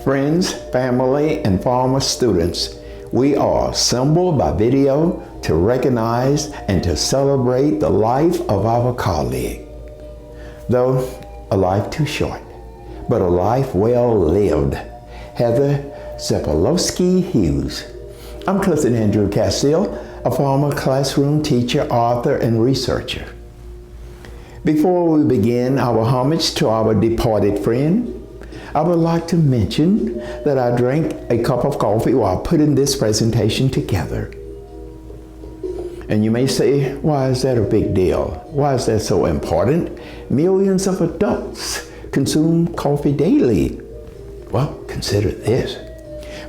Friends, family, and former students, we are assembled by video to recognize and to celebrate the life of our colleague. Though a life too short, but a life well lived. Heather Hughes. I'm Cousin Andrew Castile, a former classroom teacher, author, and researcher. Before we begin our homage to our departed friend, I would like to mention that I drank a cup of coffee while putting this presentation together. And you may say, why is that a big deal? Why is that so important? Millions of adults consume coffee daily. Well, consider this.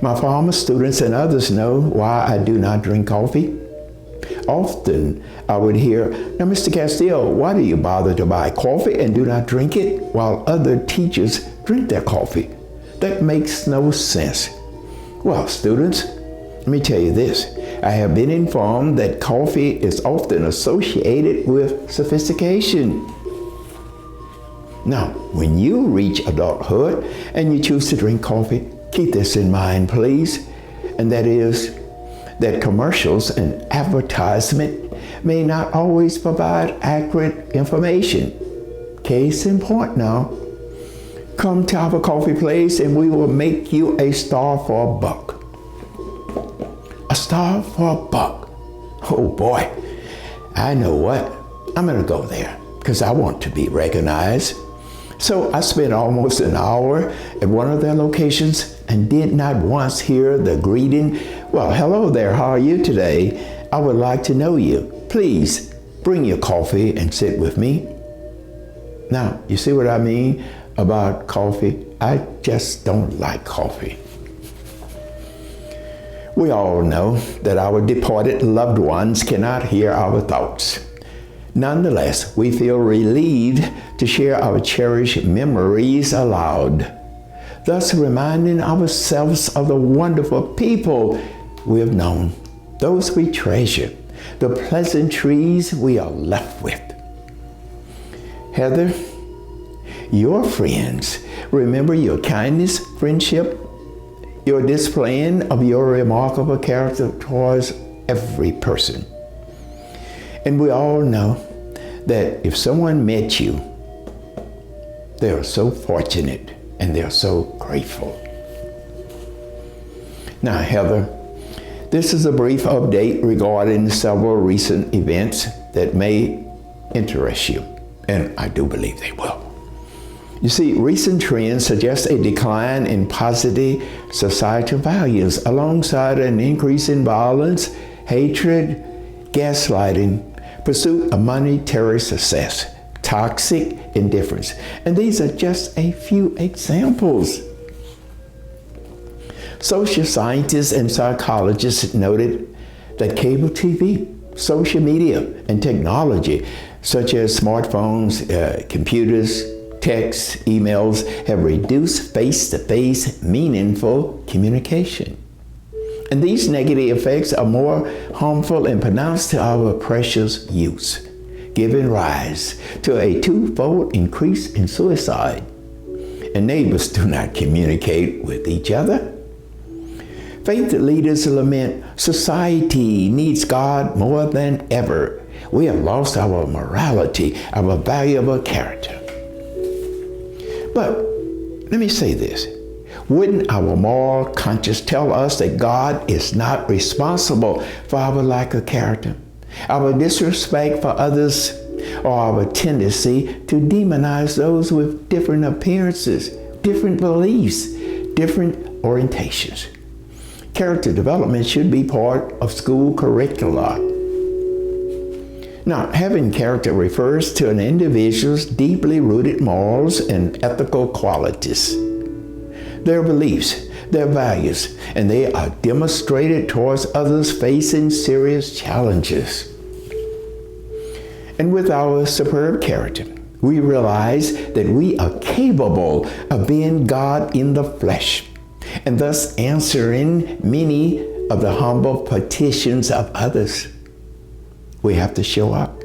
My former students and others know why I do not drink coffee. Often I would hear, now Mr. Castile, why do you bother to buy coffee and do not drink it while other teachers drink their coffee? That makes no sense. Well, students, let me tell you this. I have been informed that coffee is often associated with sophistication. Now, when you reach adulthood and you choose to drink coffee, keep this in mind, please. And that is that commercials and advertisement may not always provide accurate information. Case in point now. Come to our coffee place and we will make you a star for a buck. A star for a buck. Oh boy, I know what. I'm gonna go there because I want to be recognized. So I spent almost an hour at one of their locations and did not once hear the greeting, well, hello there, how are you today? I would like to know you. Please bring your coffee and sit with me. Now, you see what I mean about coffee? I just don't like coffee. We all know that our departed loved ones cannot hear our thoughts. Nonetheless, we feel relieved to share our cherished memories aloud, thus reminding ourselves of the wonderful people we have known, those we treasure, the pleasantries we are left with. Heather, your friends remember your kindness, friendship, your displaying of your remarkable character towards every person. And we all know that if someone met you, they are so fortunate and they're so grateful. Now, Heather, this is a brief update regarding several recent events that may interest you, and I do believe they will. You see, recent trends suggest a decline in positive societal values alongside an increase in violence, hatred, gaslighting, pursuit of monetary success, toxic indifference. And these are just a few examples. Social scientists and psychologists noted that cable TV, social media, and technology, such as smartphones, computers, texts, emails, have reduced face-to-face meaningful communication. And these negative effects are more harmful and pronounced to our precious youth, giving rise to a twofold increase in suicide. And neighbors do not communicate with each other. Faith leaders lament society needs God more than ever. We have lost our morality, our valuable character. But let me say this. Wouldn't our moral conscience tell us that God is not responsible for our lack of character, our disrespect for others, or our tendency to demonize those with different appearances, different beliefs, different orientations? Character development should be part of school curricula. Now, having character refers to an individual's deeply rooted morals and ethical qualities, their beliefs, their values, and they are demonstrated towards others facing serious challenges. And with our superb character, we realize that we are capable of being God in the flesh, and thus answering many of the humble petitions of others. We have to show up.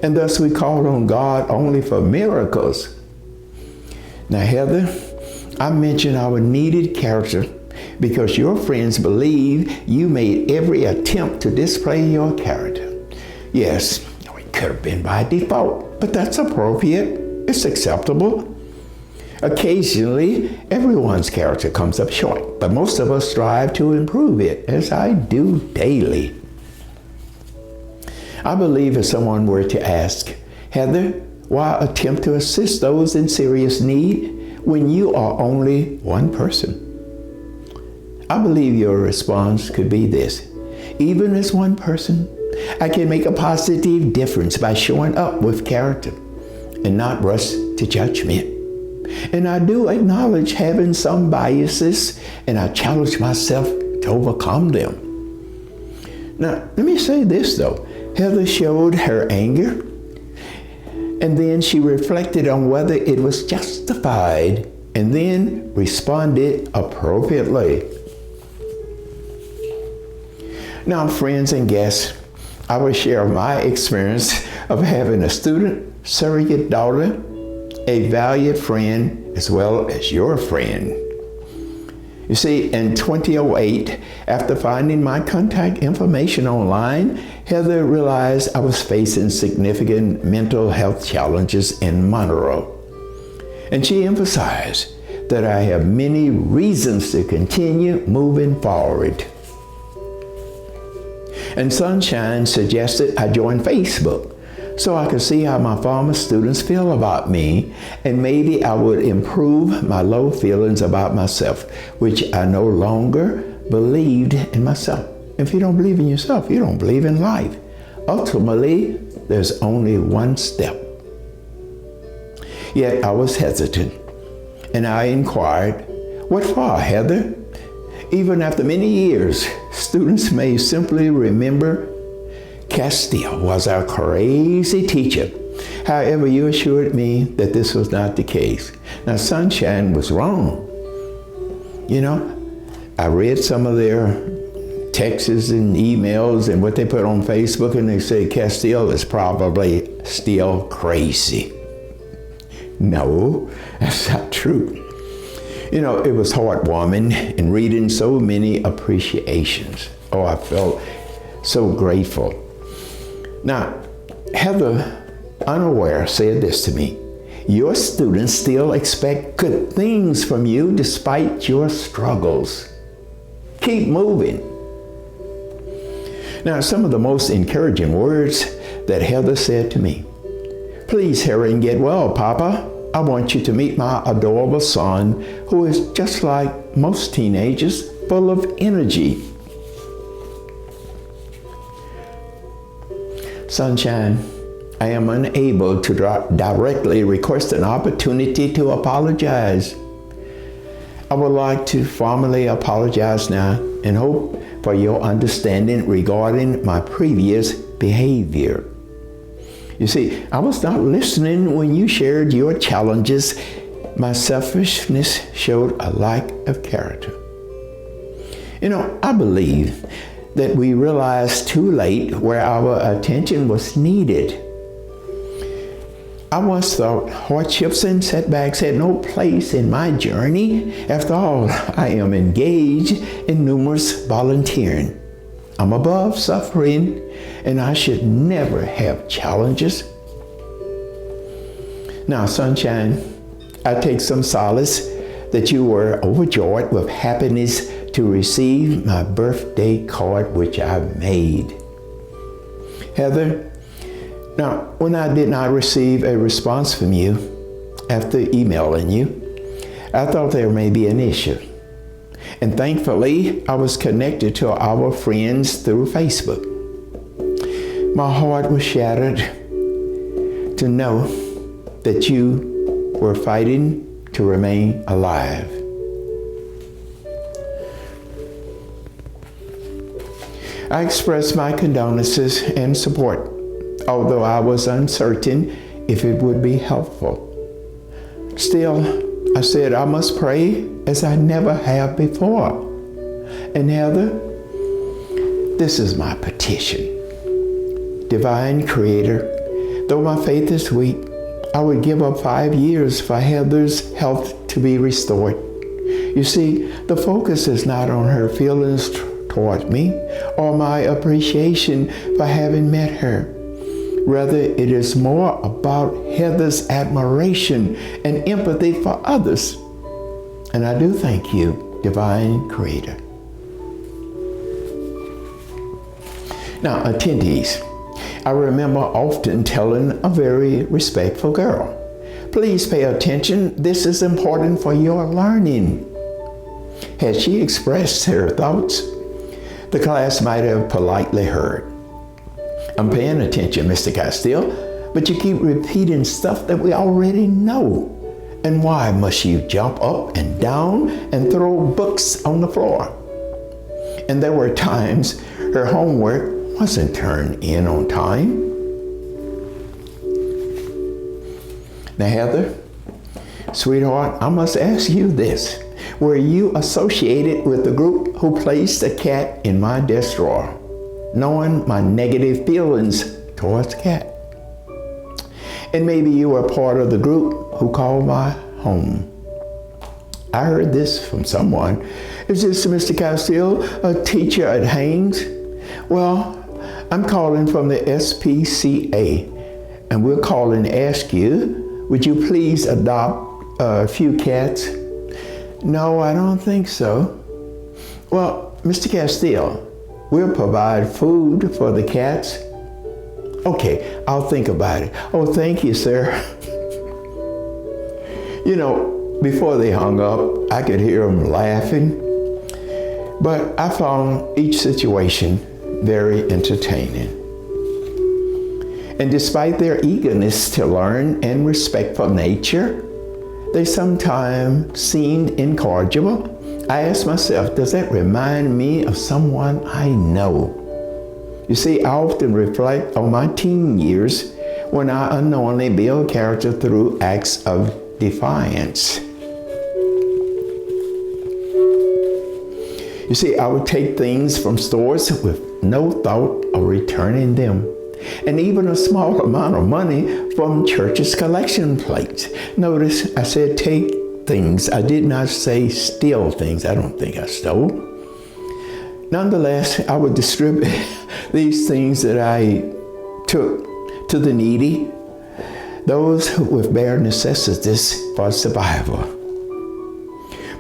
And thus we call on God only for miracles. Now, Heather, I mention our needed character because your friends believe you made every attempt to display your character. Yes, it could have been by default, but that's appropriate. It's acceptable. Occasionally, everyone's character comes up short, but most of us strive to improve it, as I do daily. I believe if someone were to ask, Heather, why attempt to assist those in serious need when you are only one person? I believe your response could be this: even as one person, I can make a positive difference by showing up with character and not rush to judgment. And I do acknowledge having some biases, and I challenge myself to overcome them. Now, let me say this though. Heather showed her anger, and then she reflected on whether it was justified, and then responded appropriately. Now, friends and guests, I will share my experience of having a student, surrogate daughter, a valued friend, as well as your friend. You see, in 2008, after finding my contact information online, Heather realized I was facing significant mental health challenges in Monroe. And she emphasized that I have many reasons to continue moving forward. And Sunshine suggested I join Facebook so I could see how my former students feel about me, and maybe I would improve my low feelings about myself, which I no longer believed in myself. If you don't believe in yourself, you don't believe in life. Ultimately, there's only one step. Yet I was hesitant, and I inquired, "What for, Heather?" Even after many years, students may simply remember Castile was our crazy teacher. However, you assured me that this was not the case. Now, Sunshine was wrong. You know, I read some of their texts and emails and what they put on Facebook, and they say Castile is probably still crazy. No, that's not true. You know, it was heartwarming in reading so many appreciations. Oh, I felt so grateful. Now, Heather, unaware, said this to me: your students still expect good things from you despite your struggles. Keep moving. Now, some of the most encouraging words that Heather said to me: "Please hurry and get well, Papa. I want you to meet my adorable son, who is just like most teenagers, full of energy." Sunshine, I am unable to directly request an opportunity to apologize. I would like to formally apologize now and hope for your understanding regarding my previous behavior. You see, I was not listening when you shared your challenges. My selfishness showed a lack of character. You know, I believe that we realized too late where our attention was needed. I once thought hardships and setbacks had no place in my journey. After all, I am engaged in numerous volunteering. I'm above suffering, and I should never have challenges. Now, Sunshine, I take some solace that you were overjoyed with happiness to receive my birthday card, which I made. Heather, now, when I did not receive a response from you after emailing you, I thought there may be an issue. And thankfully, I was connected to our friends through Facebook. My heart was shattered to know that you were fighting to remain alive. I expressed my condolences and support, although I was uncertain if it would be helpful. Still, I said I must pray as I never have before. And Heather, this is my petition. Divine Creator, though my faith is weak, I would give up 5 years for Heather's health to be restored. You see, the focus is not on her feelings toward me or my appreciation for having met her. Rather, it is more about Heather's admiration and empathy for others. And I do thank you, Divine Creator. Now, attendees, I remember often telling a very respectful girl, please pay attention, this is important for your learning. Had she expressed her thoughts, the class might have politely heard, I'm paying attention, Mr. Castile, but you keep repeating stuff that we already know. And why must you jump up and down and throw books on the floor? And there were times her homework wasn't turned in on time. Now, Heather, sweetheart, I must ask you this. Were you associated with the group who placed a cat in my desk drawer, knowing my negative feelings towards the cat? And maybe you were part of the group who called my home. I heard this from someone. Is this Mr. Castile, a teacher at Haynes? Well, I'm calling from the SPCA, and we're calling to ask you, would you please adopt a few cats? No, I don't think so. Well, Mr. Castile, we'll provide food for the cats. Okay, I'll think about it. Oh, thank you, sir. You know, before they hung up, I could hear them laughing, but I found each situation very entertaining. And despite their eagerness to learn and respect for nature, they sometimes seemed incorrigible. I asked myself, does that remind me of someone I know? You see, I often reflect on my teen years when I unknowingly build character through acts of defiance. You see, I would take things from stores with no thought of returning them, and even a small amount of money from church's collection plates. Notice I said take things. I did not say steal things. I don't think I stole. Nonetheless, I would distribute these things that I took to the needy, those with bare necessities for survival.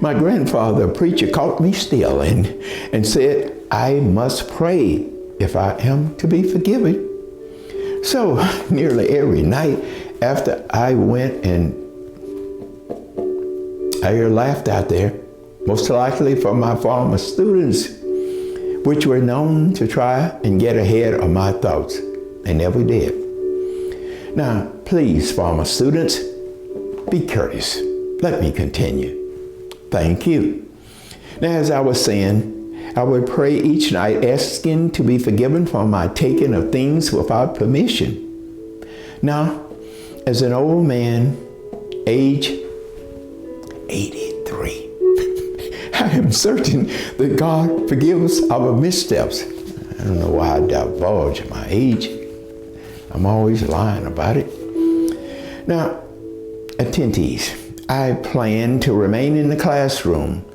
My grandfather, a preacher, caught me stealing and said, I must pray if I am to be forgiven. So nearly every night after I went, and I hear laughed out there, most likely from my former students, which were known to try and get ahead of my thoughts. They never did. Now, please, former students, be courteous. Let me continue. Thank you. Now, as I was saying, I would pray each night asking to be forgiven for my taking of things without permission. Now, as an old man, age 83, I am certain that God forgives our missteps. I don't know why I divulge my age. I'm always lying about it. Now, attendees, I plan to remain in the classroom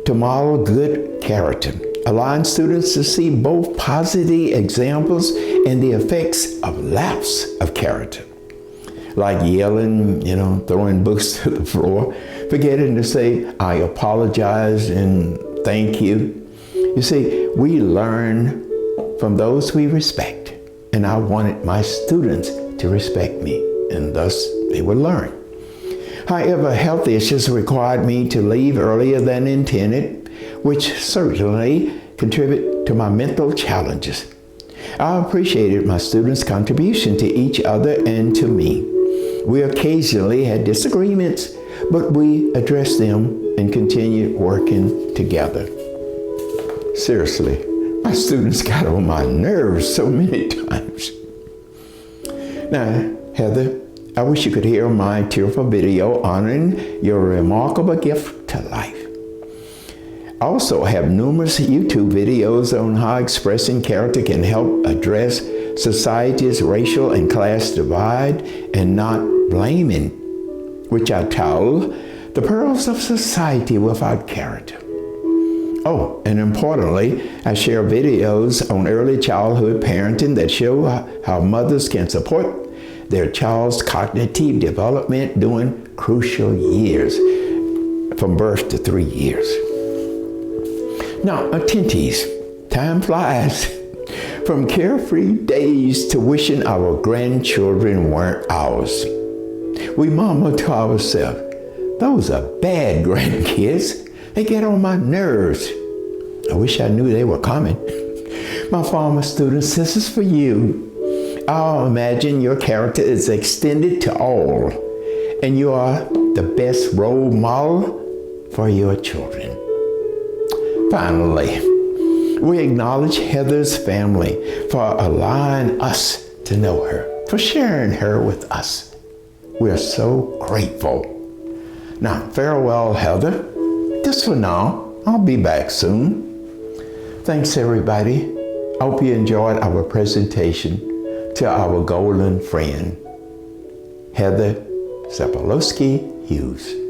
to model good character, allowing students to see both positive examples and the effects of lapse of character, like yelling, throwing books to the floor, forgetting to say, I apologize and thank you. You see, we learn from those we respect, and I wanted my students to respect me, and thus they would learn. However, health issues required me to leave earlier than intended, which certainly contributed to my mental challenges. I appreciated my students' contribution to each other and to me. We occasionally had disagreements, but we addressed them and continued working together. Seriously, my students got on my nerves so many times. Now, Heather, I wish you could hear my tearful video honoring your remarkable gift to life. I also have numerous YouTube videos on how expressing character can help address society's racial and class divide and not blaming, which I titled The pearls of society without character. Oh, and importantly, I share videos on early childhood parenting that show how mothers can support their child's cognitive development during crucial years, from birth to 3 years. Now, attentees, time flies. From carefree days to wishing our grandchildren weren't ours. We murmur to ourselves, those are bad grandkids. They get on my nerves. I wish I knew they were coming. My former students, this is for you. I'll imagine your character is extended to all, and you are the best role model for your children. Finally, we acknowledge Heather's family for allowing us to know her, for sharing her with us. We are so grateful. Now, farewell, Heather. Just for now, I'll be back soon. Thanks, everybody. I hope you enjoyed our presentation to our golden friend, Heather Zapolowski Hughes.